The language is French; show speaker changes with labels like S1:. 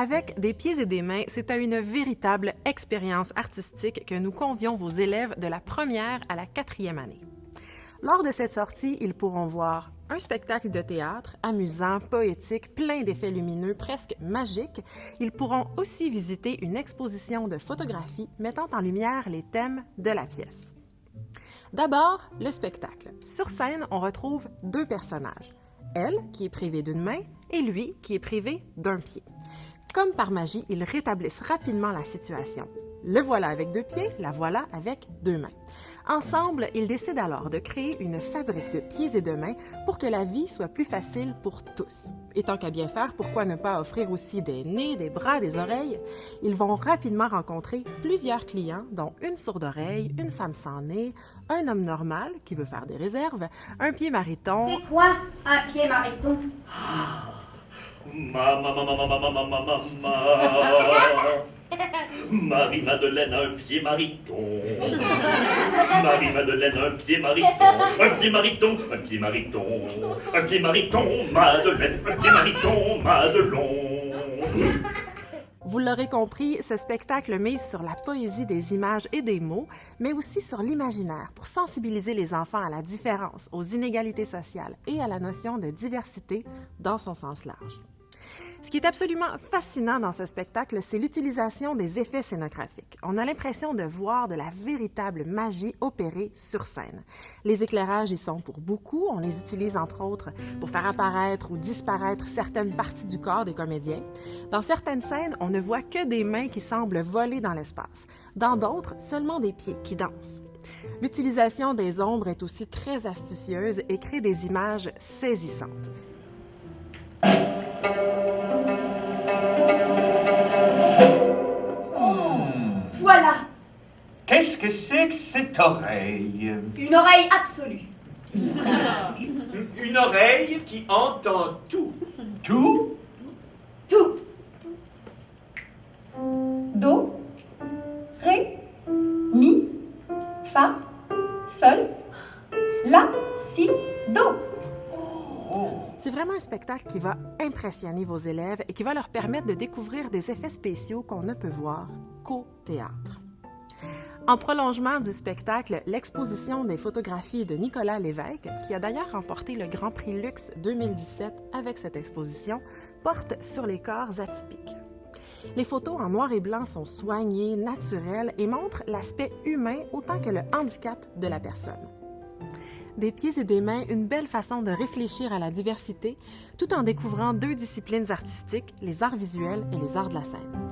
S1: Avec Des pieds et des mains, c'est à une véritable expérience artistique que nous convions vos élèves de la première à la 4e année. Lors de cette sortie, ils pourront voir un spectacle de théâtre amusant, poétique, plein d'effets lumineux, presque magiques. Ils pourront aussi visiter une exposition de photographie mettant en lumière les thèmes de la pièce. D'abord, le spectacle. Sur scène, on retrouve deux personnages. Elle, qui est privée d'une main, et lui, qui est privé d'un pied. Comme par magie, ils rétablissent rapidement la situation. Le voilà avec deux pieds, la voilà avec deux mains. Ensemble, ils décident alors de créer une fabrique de pieds et de mains pour que la vie soit plus facile pour tous. Et tant qu'à bien faire, pourquoi ne pas offrir aussi des nez, des bras, des oreilles? Ils vont rapidement rencontrer plusieurs clients, dont une sourde-oreille, une femme sans nez, un homme normal qui veut faire des réserves, un pied mariton.
S2: C'est quoi un pied mariton?
S3: Marie-Madeleine a un pied mariton. Marie-Madeleine a un pied mariton. Un pied mariton, un pied mariton. Un pied mariton, Madeleine. Un pied mariton, Madelon.
S1: Vous l'aurez compris, ce spectacle mise sur la poésie des images et des mots, mais aussi sur l'imaginaire pour sensibiliser les enfants à la différence, aux inégalités sociales et à la notion de diversité dans son sens large. Ce qui est absolument fascinant dans ce spectacle, c'est l'utilisation des effets scénographiques. On a l'impression de voir de la véritable magie opérée sur scène. Les éclairages y sont pour beaucoup. On les utilise entre autres pour faire apparaître ou disparaître certaines parties du corps des comédiens. Dans certaines scènes, on ne voit que des mains qui semblent voler dans l'espace. Dans d'autres, seulement des pieds qui dansent. L'utilisation des ombres est aussi très astucieuse et crée des images saisissantes.
S2: Voilà,
S4: Qu'est-ce que c'est que cette oreille?
S2: une oreille absolue.
S5: Une oreille qui entend tout.
S4: Tout?
S2: Tout.
S6: Do, Ré, Mi, Fa, Sol, La, Si, Do.
S1: C'est vraiment un spectacle qui va impressionner vos élèves et qui va leur permettre de découvrir des effets spéciaux qu'on ne peut voir qu'au théâtre. En prolongement du spectacle, l'exposition des photographies de Nicolas Lévesque, qui a d'ailleurs remporté le Grand Prix Luxe 2017 avec cette exposition, porte sur les corps atypiques. Les photos en noir et blanc sont soignées, naturelles et montrent l'aspect humain autant que le handicap de la personne. Des pieds et des mains, une belle façon de réfléchir à la diversité, tout en découvrant deux disciplines artistiques, les arts visuels et les arts de la scène.